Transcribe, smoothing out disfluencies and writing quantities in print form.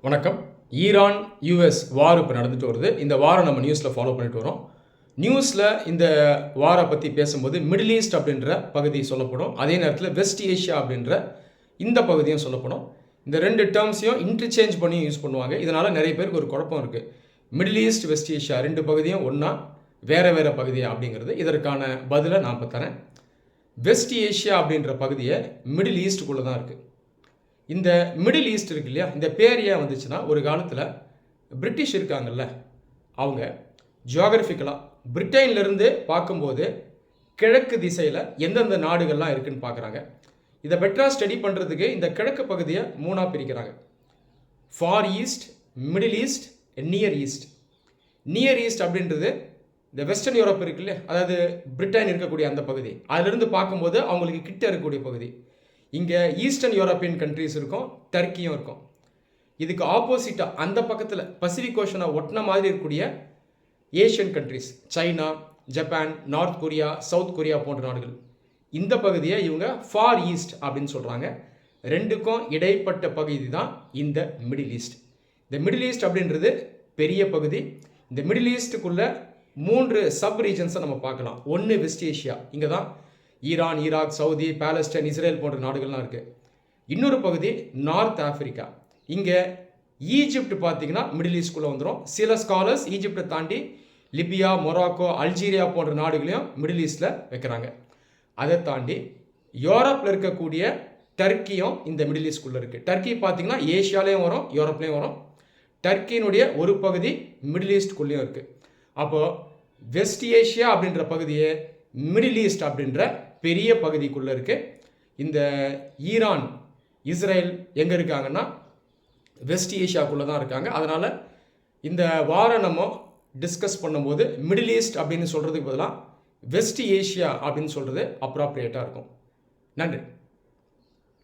வணக்கம். Iran US வார் இப்போ நடந்துட்டு வருது. இந்த வாரம் நம்ம நியூஸில் ஃபாலோ பண்ணிட்டு வரோம். நியூஸில் இந்த வாரை பற்றி பேசும்போது மிடில் ஈஸ்ட் அப்படின்ற பகுதி சொல்லப்படும். அதே நேரத்தில் வெஸ்ட் ஏஷியா அப்படின்ற இந்த பகுதியும் சொல்லப்படும். இந்த ரெண்டு டேர்ம்ஸையும் இன்டர்சேஞ்ச் பண்ணி யூஸ் பண்ணுவாங்க. இதனால் நிறைய பேருக்கு ஒரு குழப்பம் இருக்குது. மிடில் ஈஸ்ட் வெஸ்ட் ஏஷியா ரெண்டு பகுதியும் ஒன்றா வேறு வேறு பகுதியா அப்படிங்கிறது. இதற்கான பதிலை நான் இப்போ தரேன். வெஸ்ட் ஏஷியா அப்படின்ற பகுதியை மிடில் ஈஸ்ட்டுக்குள்ளே தான் இருக்குது. இந்த மிடில் ஈஸ்ட் இருக்கு இல்லையா, இந்த பேர் ஏன் வந்துச்சுன்னா, ஒரு காலத்தில் பிரிட்டிஷ் இருக்காங்கல்ல, அவங்க ஜியோகிரபிக்கலாக பிரிட்டன்லேருந்து பார்க்கும்போது கிழக்கு திசையில் எந்தெந்த நாடுகள்லாம் இருக்குதுன்னு பார்க்குறாங்க. இதை பெட்டராக ஸ்டடி பண்ணுறதுக்கு இந்த கிழக்கு பகுதியை மூணாக பிரிக்கிறாங்க. Far east, middle east, near east. Near east அப்படின்றது இந்த வெஸ்டர்ன் யூரோப் இருக்கு இல்லையா, அதாவது பிரிட்டன் இருக்கக்கூடிய அந்த பகுதி, அதிலிருந்து பார்க்கும்போது அவங்களுக்கு கிட்ட இருக்கக்கூடிய பகுதி. இங்கே ஈஸ்டர்ன் யூரோப்பியன் கண்ட்ரிஸ் இருக்கும், டர்க்கியும் இருக்கும். இதுக்கு ஆப்போசிட்டாக அந்த பக்கத்தில் பசிபிக் ஓஷனை ஒட்டின மாதிரி இருக்கக்கூடிய Asian countries, China, Japan, north Korea, south Korea போன்ற நாடுகள். இந்த பகுதியை இவங்க ஃபார் ஈஸ்ட் அப்படின்னு சொல்கிறாங்க. ரெண்டுக்கும் இடைப்பட்ட பகுதி தான் இந்த மிடில் ஈஸ்ட். இந்த மிடில் ஈஸ்ட் அப்படின்றது பெரிய பகுதி. இந்த மிடில் ஈஸ்ட்டுக்குள்ளே 3 சப் ரீஜன்ஸை நம்ம பார்க்கலாம். ஒன்று வெஸ்ட் ஏஷியா, இங்கே தான் Iran, Iraq, Saudi, Palestine, Israel போன்ற நாடுகள்லாம் இருக்குது. இன்னொரு பகுதி நார்த் ஆஃப்ரிக்கா. இங்கே ஈஜிப்ட் பார்த்திங்கன்னா மிடில் ஈஸ்ட்குள்ளே வந்துடும். சில ஸ்காலர்ஸ் ஈஜிப்டை தாண்டி லிபியா, மொராக்கோ, அல்ஜீரியா போன்ற நாடுகளையும் மிடில் ஈஸ்டில் வைக்கிறாங்க. அதை தாண்டி யூரோப்பில் இருக்கக்கூடிய டர்க்கியும் இந்த மிடில் ஈஸ்ட்குள்ளே இருக்குது. டர்க்கி பார்த்திங்கன்னா ஏஷியாலேயும் வரும், யூரோப்லேயும் வரும். டர்க்கியினுடைய ஒரு பகுதி மிடில் ஈஸ்ட்குள்ளேயும் இருக்குது. அப்போது வெஸ்ட் ஏஷியா அப்படின்ற பகுதியை மிடில் ஈஸ்ட் அப்படின்ற பெரிய பகுதிக்குள்ளே இருக்குது. இந்த ஈரான், இஸ்ரேல் எங்கே இருக்காங்கன்னா வெஸ்ட் ஏஷியாக்குள்ளே தான் இருக்காங்க. அதனால் இந்த வாரம் நம்ம டிஸ்கஸ் பண்ணும்போது மிடில் ஈஸ்ட் அப்படின்னு சொல்கிறதுக்கு பதிலாக வெஸ்ட் ஏஷியா அப்படின்னு சொல்கிறது அப்ராப்ரியேட்டாக இருக்கும். நன்றி.